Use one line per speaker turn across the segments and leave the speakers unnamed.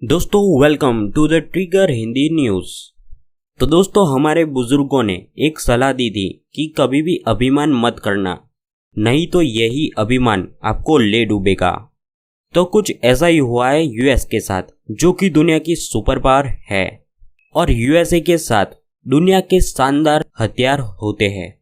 दोस्तों welcome to the trigger Hindi news. तो दोस्तों हमारे बुजुर्गों ने एक सलाह दी थी कि कभी भी अभिमान मत करना, नहीं तो यही अभिमान आपको ले डूबेगा। तो कुछ ऐसा ही हुआ है यूएस के साथ, जो कि दुनिया की सुपर पावर है और यूएसए के साथ दुनिया के शानदार हथियार होते हैं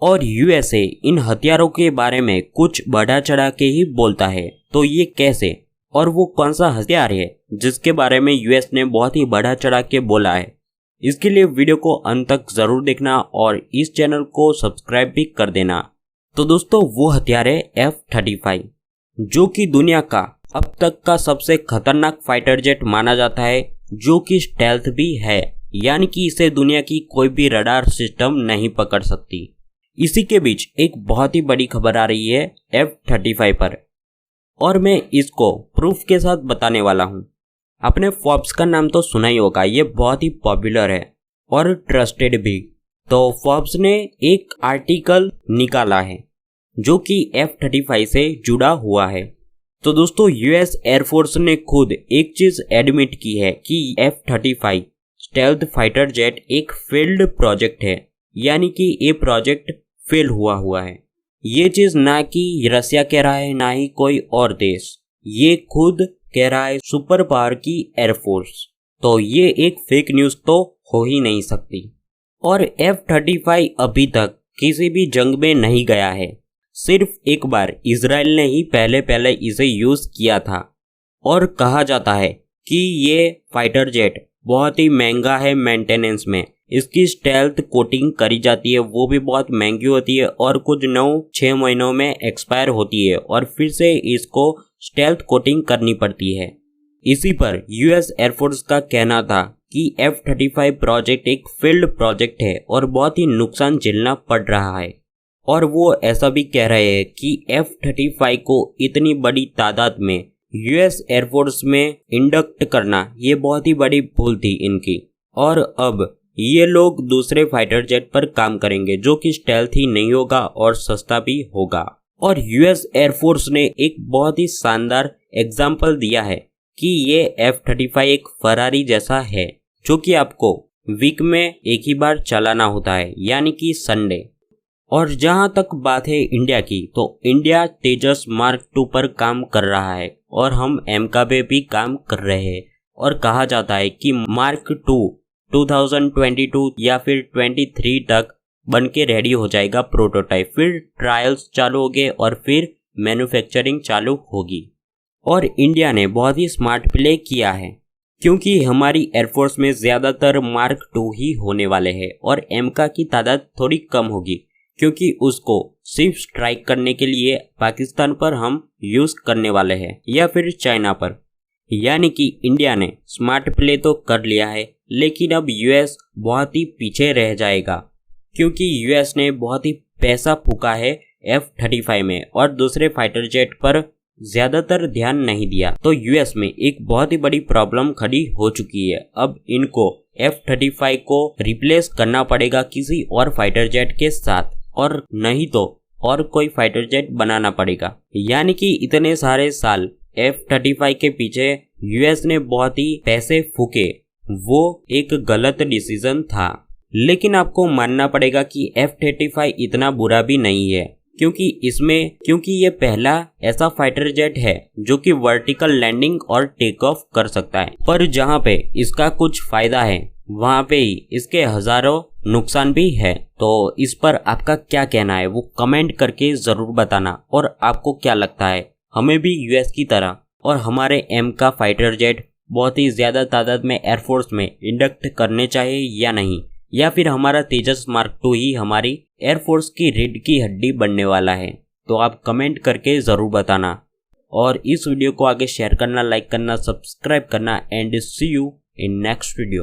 और यूएसए इन हथियारों के बारे में कुछ बढ़ा चढ़ा के ही बोलता है। तो ये कैसे और वो कौन सा हथियार है जिसके बारे में यूएस ने बहुत ही बढ़ा चढ़ा के बोला है, इसके लिए वीडियो को अंत तक जरूर देखना और इस चैनल को सब्सक्राइब भी कर देना। तो दोस्तों वो हथियार है F-35, जो कि दुनिया का अब तक का सबसे खतरनाक फाइटर जेट माना जाता है, जो कि स्टेल्थ भी है, यानी कि इसे दुनिया की कोई भी रडार सिस्टम नहीं पकड़ सकती। इसी के बीच एक बहुत ही बड़ी खबर आ रही है F-35 पर और मैं इसको प्रूफ के साथ बताने वाला हूँ। आपने फोर्ब्स का नाम तो सुना ही होगा, ये बहुत ही पॉपुलर है और ट्रस्टेड भी। तो फोर्ब्स ने एक आर्टिकल निकाला है जो कि F-35 से जुड़ा हुआ है। तो दोस्तों यूएस एयरफोर्स ने खुद एक चीज एडमिट की है कि F-35 स्टेल्थ फाइटर जेट एक फेल्ड प्रोजेक्ट है, यानी कि ये प्रोजेक्ट फेल हुआ है। ये चीज ना कि रसिया कह रहा है, ना ही कोई और देश, ये खुद कह रहा है सुपर पावर की एयरफोर्स। तो ये एक फेक न्यूज तो हो ही नहीं सकती। और F-35 अभी तक किसी भी जंग में नहीं गया है, सिर्फ एक बार इजराइल ने ही पहले इसे यूज किया था। और कहा जाता है कि ये फाइटर जेट बहुत ही महंगा है मेंटेनेंस में, इसकी स्टेल्थ कोटिंग करी जाती है, वो भी बहुत महंगी होती है और कुछ 9-6 महीनों में एक्सपायर होती है और फिर से इसको स्टेल्थ कोटिंग करनी पड़ती है। इसी पर यूएस एयरफोर्स का कहना था कि F-35 प्रोजेक्ट एक फेल्ड प्रोजेक्ट है और बहुत ही नुकसान झेलना पड़ रहा है। और वो ऐसा भी कह रहे हैं कि F-35 को इतनी बड़ी तादाद में यूएस एयरफोर्स में इंडक्ट करना ये बहुत ही बड़ी भूल थी इनकी। और अब ये लोग दूसरे फाइटर जेट पर काम करेंगे जो कि स्टेल्थ ही नहीं होगा और सस्ता भी होगा। और यूएस एयरफोर्स ने एक बहुत ही शानदार एग्जाम्पल दिया है कि ये F-35 एक फरारी जैसा है, जो कि आपको वीक में एक ही बार चलाना होता है, यानी कि संडे। और जहां तक बात है इंडिया की, तो इंडिया तेजस मार्क 2 पर काम कर रहा है और हम एमका पे भी काम कर रहे हैं। और कहा जाता है कि मार्क 2 2022 या फिर 23 तक बन के रेडी हो जाएगा प्रोटोटाइप, फिर ट्रायल्स चालू होंगे और फिर मैन्युफैक्चरिंग चालू होगी। और इंडिया ने बहुत ही स्मार्ट प्ले किया है, क्योंकि हमारी एयरफोर्स में ज़्यादातर मार्क 2 ही होने वाले हैं और एमका की तादाद थोड़ी कम होगी, क्योंकि उसको सिर्फ स्ट्राइक करने के लिए पाकिस्तान पर हम यूज़ करने वाले हैं या फिर चाइना पर। यानी कि इंडिया ने स्मार्ट प्ले तो कर लिया है, लेकिन अब यूएस बहुत ही पीछे रह जाएगा, क्योंकि यूएस ने बहुत ही पैसा फूका है F-35 में और दूसरे फाइटर जेट पर ज़्यादातर ध्यान नहीं दिया। तो यूएस में एक बहुत ही बड़ी प्रॉब्लम खड़ी हो चुकी है। अब इनको F-35 को रिप्लेस करना पड़ेगा किसी और फाइटर जेट के साथ, और नहीं तो और कोई फाइटर जेट बनाना पड़ेगा। यानी कि इतने सारे साल F-35 के पीछे यूएस ने बहुत ही पैसे फूके, वो एक गलत डिसीजन था। लेकिन आपको मानना पड़ेगा कि F-35 इतना बुरा भी नहीं है, क्योंकि ये पहला ऐसा फाइटर जेट है जो कि वर्टिकल लैंडिंग और टेक ऑफ कर सकता है। पर जहाँ पे इसका कुछ फायदा है, वहाँ पे ही इसके हजारों नुकसान भी है। तो इस पर आपका क्या कहना है वो कमेंट करके जरूर बताना। और आपको क्या लगता है, हमें भी यूएस की तरह और हमारे एम का फाइटर जेट बहुत ही ज़्यादा तादाद में एयरफोर्स में इंडक्ट करने चाहिए या नहीं, या फिर हमारा तेजस मार्क 2 ही हमारी एयरफोर्स की रीढ़ की हड्डी बनने वाला है? तो आप कमेंट करके ज़रूर बताना और इस वीडियो को आगे शेयर करना, लाइक करना, सब्सक्राइब करना and C you in next video.